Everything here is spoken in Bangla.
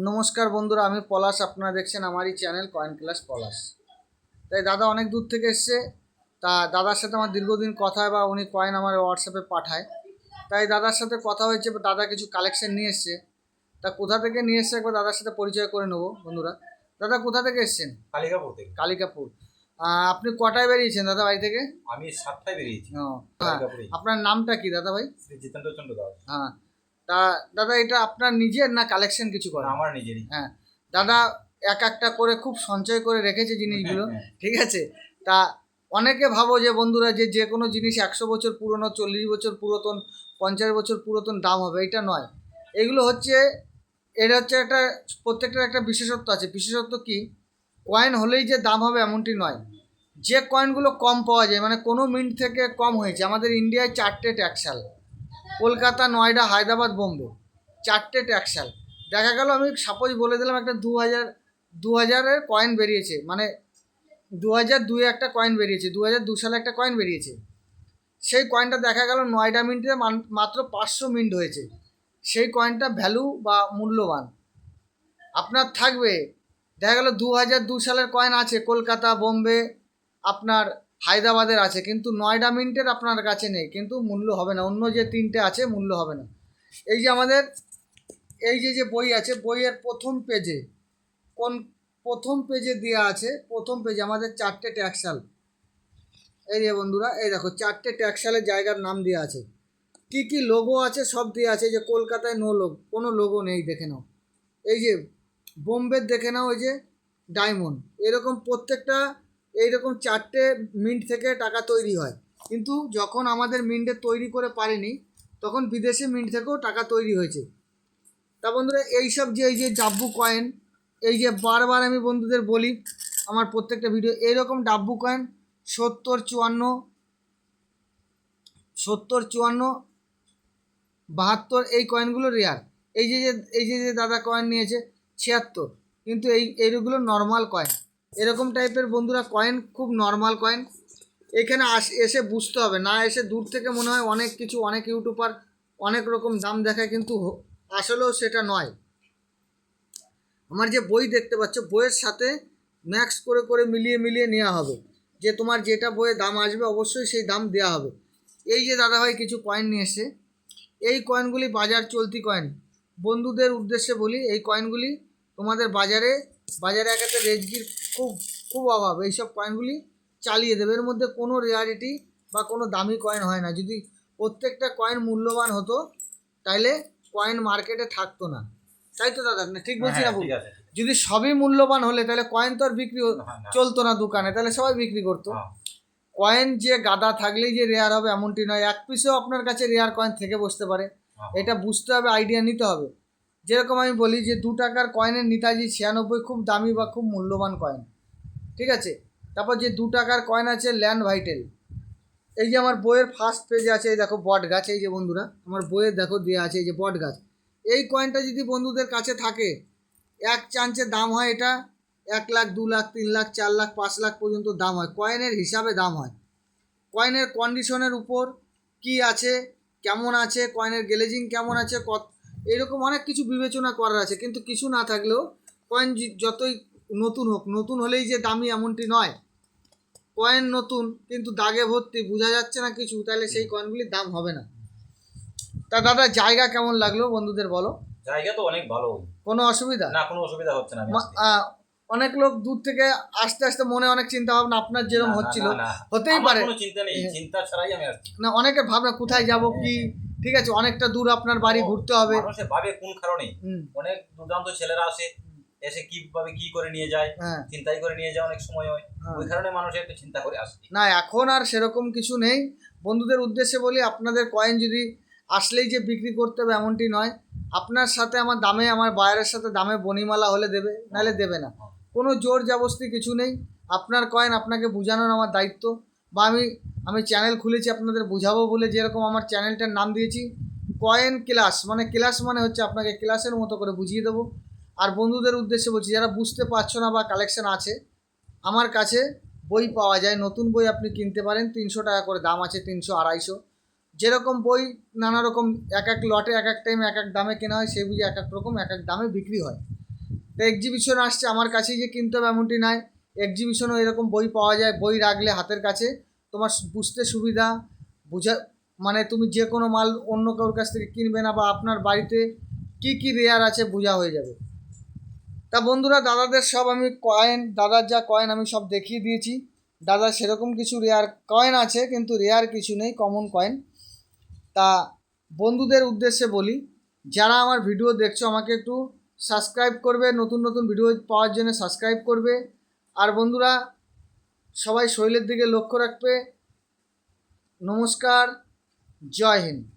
নমস্কার বন্ধুরা, আমি পলাশ। আপনারা দেখছেন আমারই চ্যানেল কয়েন ক্লাস পলাশ। তাই দাদা অনেক দূর থেকে এসছে, তা দাদার সাথে আমার দীর্ঘদিন কথা হয় বা উনি কয়েন আমার হোয়াটসঅ্যাপে পাঠায়। তাই দাদার সাথে কথা হয়েছে, দাদা কিছু কালেকশন নিয়ে এসছে। তা কোথা থেকে নিয়ে এসছে একবার দাদার সাথে পরিচয় করে নেবো বন্ধুরা। দাদা কোথা থেকে এসছেন? কালিকাপুর থেকে। কালিকাপুর। আপনি কটায় বেরিয়েছেন দাদা বাড়ি থেকে? আমি 7টায় বেরিয়েছি। ও হ্যাঁ, আপনার নামটা কি দাদা ভাই? শ্রী জিতেন্দ্র চন্দ্র দাস। হ্যাঁ, তা দাদা এটা আপনার নিজের না কালেকশন কিছু করেন? আমার নিজেরই। হ্যাঁ, দাদা এক একটা করে খুব সঞ্চয় করে রেখেছে জিনিসগুলো। ঠিক আছে, তা অনেকে ভাবো যে বন্ধুরা যে কোনো জিনিস 100 বছর পুরনো, 40 বছর পুরাতন, 50 বছর পুরাতন দাম হবে, এটা নয়। এগুলো হচ্ছে, এটা হচ্ছে একটা, প্রত্যেকটার একটা বিশেষত্ব আছে। বিশেষত্ব কি, কয়েন হলেই যে দাম হবে এমনটি নয়। যে কয়েনগুলো কম পাওয়া যায়, মানে কোনো মিন্ট থেকে কম হয়েছে, আমাদের ইন্ডিয়ায় 4টে ট্যাক্সাল, কলকাতা, নয়ডা, হায়দ্রাবাদ, বোম্বে, 4টে ট্যাক্সাল। দেখা গেল আমি সাপোজ বলে দিলাম একটা 2000-এর কয়েন বেরিয়েছে, মানে 2002-এ একটা কয়েন বেরিয়েছে, 2002 সালে একটা কয়েন বেরিয়েছে। সেই কয়েনটা দেখা গেল নয়ডা মিন্টে মাত্র 500 মিন্ট হয়েছে। সেই কয়েনটা ভ্যালু বা মূল্যবান আপনার থাকবে। দেখা গেল 2002 সালের কয়েন আছে কলকাতা, বোম্বে, আপনার হায়দ্রাবাদের আছে, কিন্তু নয়ডা মিন্টের আপনার কাছে নেই, কিন্তু মূল্য হবে না। অন্য যে 3টে আছে মূল্য হবে না। এই যে আমাদের এই যে বই আছে, বইয়ের প্রথম পেজে, কোন প্রথম পেজে দেওয়া আছে, প্রথম পেজে আমাদের 4টে ট্যাক্সাল। এই যে বন্ধুরা, এই দেখো 4টে ট্যাক্সালের জায়গার নাম দেওয়া আছে, কি কি লোগো আছে সব দেওয়া আছে। যে কলকাতায় নো লোগো, কোনো লোগো নেই, দেখে নাও। এই যে বোম্বের দেখে নাও, ওই যে ডায়মন্ড। এরকম প্রত্যেকটা এইরকম 4টে মিন্ট থেকে টাকা তৈরি হয়, কিন্তু যখন আমাদের মিন্টে তৈরি করে পারেনি, তখন বিদেশি মিন্ট থেকেও টাকা তৈরি হয়েছে। তা বন্ধুরা, এইসব যে এই যে ডাব্বু কয়েন, এই যে বারবার আমি বন্ধুদের বলি আমার প্রত্যেকটা ভিডিও, এইরকম ডাব্বু কয়েন 70, 54, 72, এই কয়েনগুলো রেয়ার। এই যে দাদা কয়েন নিয়েছে 76, কিন্তু এইগুলো নর্মাল কয়েন। এরকম টাইপের বন্ধুরা কয়েন, খুব নর্মাল কয়েন। এখানে এসে বুঝতে হবে, না এসে দূর থেকে মনে হয় অনেক কিছু, অনেক ইউটিউবার অনেক রকম দাম দেখায়, কিন্তু আসলেও সেটা নয়। আমার যে বই দেখতে পাচ্ছ, বইয়ের সাথে ম্যাক্স করে করে মিলিয়ে মিলিয়ে নেওয়া হবে, যে তোমার যেটা বইয়ে দাম আসবে অবশ্যই সেই দাম দেওয়া হবে। এই যে দাদাভাই কিছু কয়েন নিয়ে এসে, এই কয়েনগুলি বাজার চলতি কয়েন। বন্ধুদের উদ্দেশ্যে বলি, এই কয়েনগুলি তোমাদের বাজারে এক একটা রেজগির খুব খুব অভাব। এইসব কয়েনগুলি চালিয়ে দেবে। এর মধ্যে কোনো রেয়ারিটি বা কোনো দামি কয়েন হয় না। যদি প্রত্যেকটা কয়েন মূল্যবান হতো, তাইলে কয়েন মার্কেটে থাকতো না। তাই তো দাদা, না ঠিক বলছি না ভুল? যদি সবই মূল্যবান হলে তাহলে কয়েন তো আর বিক্রি চলতো না দোকানে, তাহলে সবাই বিক্রি করতো। কয়েন যে গাদা থাকলেই যে রেয়ার হবে এমনটি নয়। এক পিসেও আপনার কাছে রেয়ার কয়েন থেকে বসতে পারে, এটা বুঝতে হবে, আইডিয়া নিতে হবে। যেরকম আমি বলি যে 2 টাকার কয়েনের নেতাজি 96 খুব দামি বা খুব মূল্যবান কয়েন, ঠিক আছে। তারপর যে 2 টাকার কয়েন আছে ল্যান্ড ভাইটেল। এই যে আমার বইয়ের ফার্স্ট পেজে আছে, এই দেখো বট গাছ। এই যে বন্ধুরা আমার বইয়ের দেখো দেওয়া আছে, এই যে বট গাছ। এই কয়েনটা যদি বন্ধুদের কাছে থাকে, এক চান্সে দাম হয় এটা 1 লাখ, 2 লাখ, 3 লাখ, 4 লাখ, 5 লাখ পর্যন্ত দাম হয়। কয়েনের হিসাবে দাম হয়। কয়েনের কন্ডিশনের উপর কি আছে, কেমন আছে, কয়েনের গ্লেজিং কেমন আছে, এরকম অনেক কিছু বিবেচনা করার আছে। কিন্তু কিছু না থাকলেও কয়েন যতই নতুন হোক, নতুন হলেই যে দামি এমনটি নয়। কয়েন নতুন কিন্তু দাগে ভর্তি, বোঝা যাচ্ছে না কিছু, তাহলে সেই কয়েনগুলির দাম হবে না। তা দাদা জায়গা কেমন লাগলো বন্ধুদের বলো? জায়গা তো অনেক ভালো, কোনো অসুবিধা না, কোনো অসুবিধা হচ্ছে না। অনেক লোক দূর থেকে আসতে আসতে মনে অনেক চিন্তা ভাবনা, আপনার যেরকম হচ্ছিল হতেই পারে। কোনো চিন্তা নেই, চিন্তা ছাড়াই আমি আসছি। না, অনেকের ভাবনা কোথায় যাব কি, ঠিক আছে, অনেকটা দূর আপনার বাড়ি, ঘুরতে হবে। মানুষে ভাবে কোন কারণে, অনেক দুর্দান্ত ছেলেরা আসে, এসে কিভাবে কি করে নিয়ে যায়, চিন্তাই করে নিয়ে যায়, অনেক সময় হয়। ওই কারণে মানুষ একটু চিন্তা করে আসে। না, এখন আর সেরকম কিছু নেই। বন্ধুদের উদ্দেশ্যে বলি, আপনাদের কয়েন যদি আসলেই যে বিক্রি করতে হবে এমনটি নয়। আপনার সাথে আমার দামে, আমার বায়ারের সাথে দামে বনিমালা হলে দেবে, নাহলে দেবে না। কোনো জোর জবরদস্তি কিছু নেই। আপনার কয়েন আপনাকে বোঝানোর আমার দায়িত্ব। বা আমি চ্যানেল খুলেছি আপনাদের বোঝাবো বলে, যেরকম আমার চ্যানেলটার নাম দিয়েছি কয়েন ক্লাস। মানে ক্লাস মানে হচ্ছে আপনাকে ক্লাসের মতো করে বুঝিয়ে দেবো। আর বন্ধুদের উদ্দেশ্যে বলছি, যারা বুঝতে পারছো না বা কালেকশান আছে, আমার কাছে বই পাওয়া যায়। নতুন বই আপনি কিনতে পারেন, 300 টাকা করে দাম আছে, 300, 250। যেরকম বই নানা রকম, এক এক লটে এক এক টাইমে এক এক দামে কেনা হয়, সেই বুঝে এক এক রকম এক এক দামে বিক্রি হয়। তো এক্সিবিশন আসছে, আমার কাছেই যে কিনতে হবে এমনটি নয়, এক্সিবিশনও এরকম বই পাওয়া যায়, বই রাখলে হাতের কাছে তোমার বুঝতে সুবিধা, বোঝা, মানে তুমি যে কোনো মাল অন্য কারোর কাছ থেকে কিনবে না, বা আপনার বাড়িতে কি কি রেয়ার আছে বোঝা হয়ে যাবে। তা বন্ধুরা, দাদাদের সব আমি কয়েন, দাদার যা কয়েন আমি সব দেখিয়ে দিয়েছি। দাদার সেরকম কিছু রেয়ার কয়েন আছে, কিন্তু রেয়ার কিছু নেই, কমন কয়েন। তা বন্ধুদের উদ্দেশ্যে বলি, যারা আমার ভিডিও দেখছো আমাকে একটু সাবস্ক্রাইব করবে, নতুন নতুন ভিডিও পাওয়ার জন্য সাবস্ক্রাইব করবে। আর বন্ধুরা, সবাই শরীরের দিকে লক্ষ্য রাখবে। নমস্কার, জয় হিন্দ।